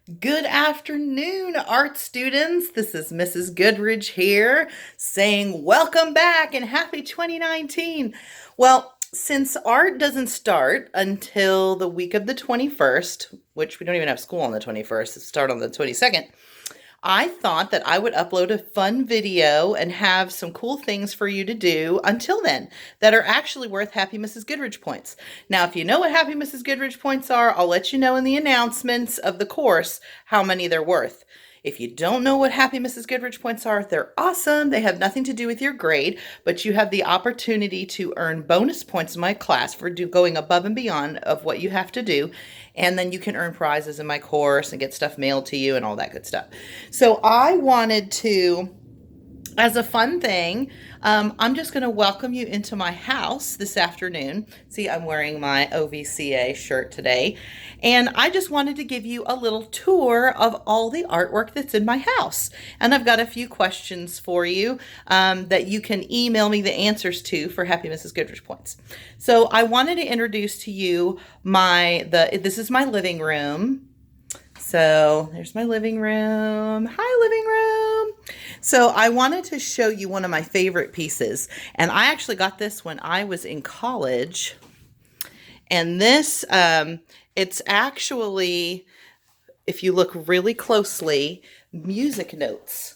Good afternoon, art students. This is Mrs. Goodridge here saying welcome back and happy 2019. Well, since art doesn't start until the week of the 21st, which we don't even have school on the 21st, it starts on the 22nd, I thought that I would upload a fun video and have some cool things for you to do until then that are actually worth Happy Mrs. Goodridge points. Now, if you know what Happy Mrs. Goodridge points are, I'll let you know in the announcements of the course how many they're worth. If you don't know what Happy Mrs. Goodridge points are, they're awesome. They have nothing to do with your grade, but you have the opportunity to earn bonus points in my class for going above and beyond of what you have to do. And then you can earn prizes in my course and get stuff mailed to you and all that good stuff. So I wanted to, as a fun thing, I'm just going to welcome you into my house this afternoon. See, I'm wearing my OVCA shirt today. And I just wanted to give you a little tour of all the artwork that's in my house. And I've got a few questions for you that you can email me the answers to for Happy Mrs. Goodridge points. So I wanted to introduce to you this is my living room. So there's my living room. Hi, living room. So I wanted to show you one of my favorite pieces. And I actually got this when I was in college. And this, it's actually, if you look really closely, music notes.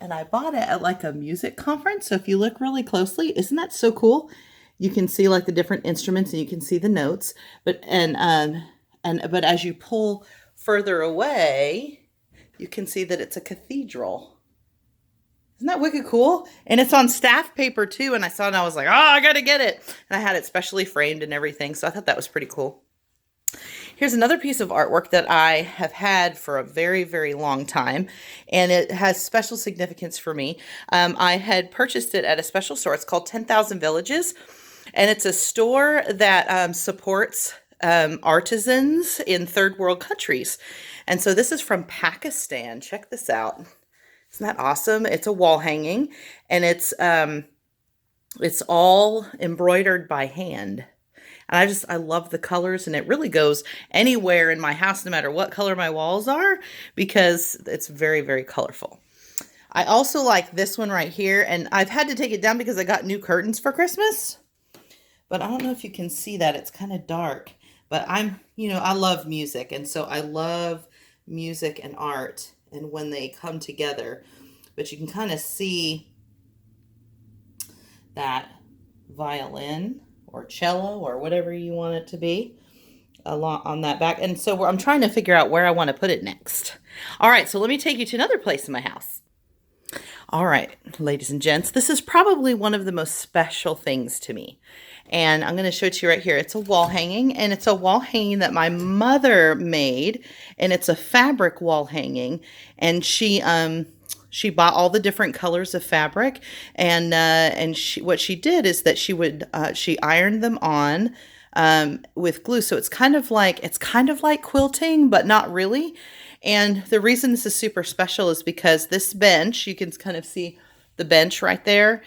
And I bought it at like a music conference. So if you look really closely, isn't that so cool? You can see like the different instruments and you can see the notes. But as you pull further away, you can see that it's a cathedral. Isn't that wicked cool? And it's on staff paper too. And I saw it and I was like, oh, I got to get it. And I had it specially framed and everything. So I thought that was pretty cool. Here's another piece of artwork that I have had for a very, very long time, and it has special significance for me. I had purchased it at a special store. It's called 10,000 Villages, and it's a store that supports artisans in third world countries. And so this is from Pakistan. Check this out. Isn't that awesome? It's a wall hanging, and it's all embroidered by hand. And I love the colors, and it really goes anywhere in my house, no matter what color my walls are, because it's very, very colorful. I also like this one right here, and I've had to take it down because I got new curtains for Christmas. But I don't know if you can see that. It's kind of dark. But I love music, and so I love music and art, and when they come together. But you can kind of see that violin or cello or whatever you want it to be along on that back. And so I'm trying to figure out where I want to put it next. All right, so let me take you to another place in my house. All right, ladies and gents, this is probably one of the most special things to me. And I'm going to show it to you right here. It's a wall hanging, and it's a wall hanging that my mother made, and it's a fabric wall hanging. And she bought all the different colors of fabric, and what she did is that she ironed them on with glue. So it's kind of like quilting, but not really. And the reason this is super special is because this bench, you can kind of see the bench right there.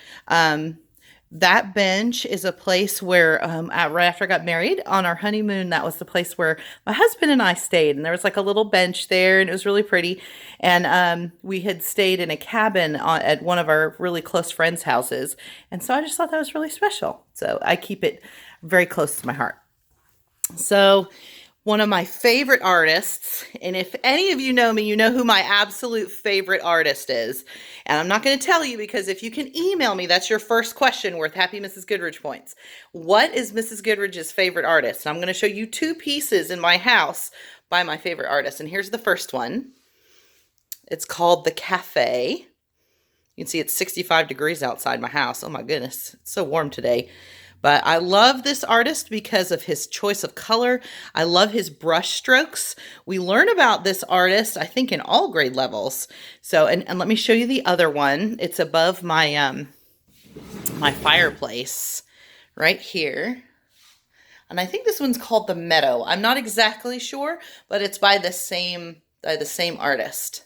That bench is a place where, right after I got married on our honeymoon, that was the place where my husband and I stayed. And there was like a little bench there, and it was really pretty. And we had stayed in a cabin at one of our really close friends' houses. And so I just thought that was really special. So I keep it very close to my heart. So one of my favorite artists, and if any of you know me, you know who my absolute favorite artist is. And I'm not going to tell you, because if you can email me, that's your first question worth Happy Mrs. Goodridge points. What is Mrs. Goodridge's favorite artist? And I'm going to show you two pieces in my house by my favorite artist. And here's the first one. It's called The Cafe. You can see it's 65 degrees outside my house. Oh my goodness, it's so warm today. But I love this artist because of his choice of color. I love his brush strokes. We learn about this artist, I think, in all grade levels. So, and let me show you the other one. It's above my my fireplace right here. And I think this one's called The Meadow. I'm not exactly sure, but it's by the same artist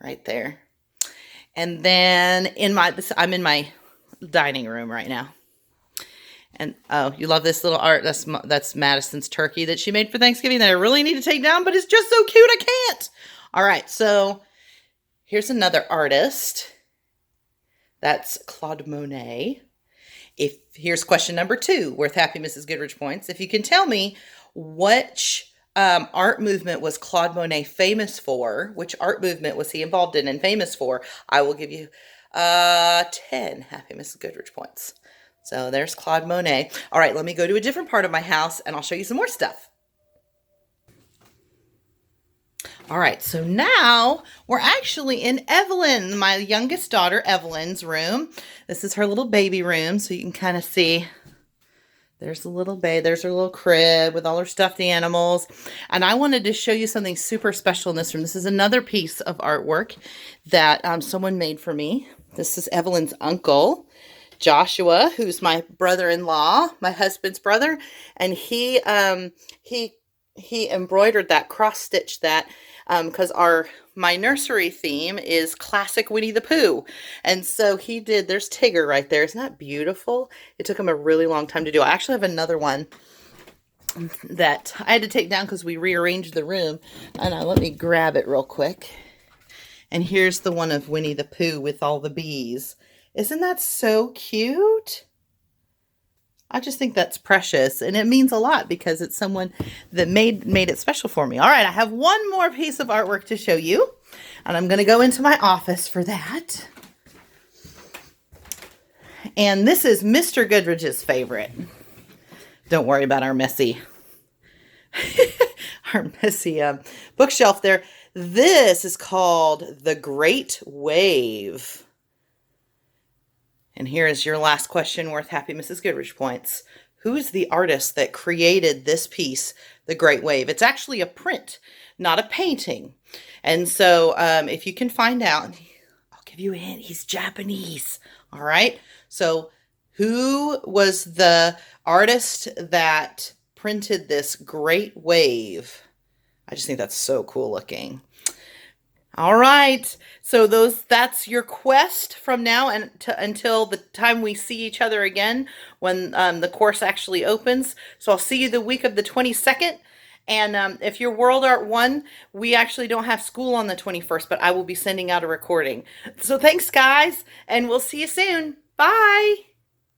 right there. And then I'm in my dining room right now. And oh, you love this little art. That's Madison's turkey that she made for Thanksgiving that I really need to take down, but it's just so cute I can't. All right, so here's another artist. That's Claude Monet. Here's question number 2, worth happy Mrs. Goodrich points. If you can tell me which art movement was Claude Monet famous for, which art movement was he involved in and famous for, I will give you 10 happy Mrs. Goodrich points. So there's Claude Monet. All right, let me go to a different part of my house and I'll show you some more stuff. All right, so now we're actually in Evelyn, my youngest daughter, Evelyn's room. This is her little baby room, so you can kind of see there's a little there's her little crib with all her stuffed animals. And I wanted to show you something super special in this room. This is another piece of artwork that someone made for me. This is Evelyn's uncle, Joshua, who's my brother-in-law, my husband's brother, and he embroidered that, cross-stitched that, because my nursery theme is classic Winnie the Pooh. And so he did, there's Tigger right there. Isn't that beautiful? It took him a really long time to do. I actually have another one that I had to take down because we rearranged the room. And let me grab it real quick. And here's the one of Winnie the Pooh with all the bees. Isn't that so cute? I just think that's precious, and it means a lot because it's someone that made it special for me. All right, I have one more piece of artwork to show you, and I'm going to go into my office for that. And this is Mr. Goodrich's favorite. Don't worry about our messy, bookshelf there. This is called The Great Wave. And here is your last question worth happy Mrs. Goodrich points. Who is the artist that created this piece, The Great Wave? It's actually a print, not a painting. And so if you can find out, I'll give you a hint, he's Japanese. All right. So who was the artist that printed this great wave? I just think that's so cool looking. All right, so that's your quest from now until the time we see each other again when the course actually opens. So I'll see you the week of the 22nd. And if you're World Art 1, we actually don't have school on the 21st, but I will be sending out a recording. So thanks, guys, and we'll see you soon. Bye.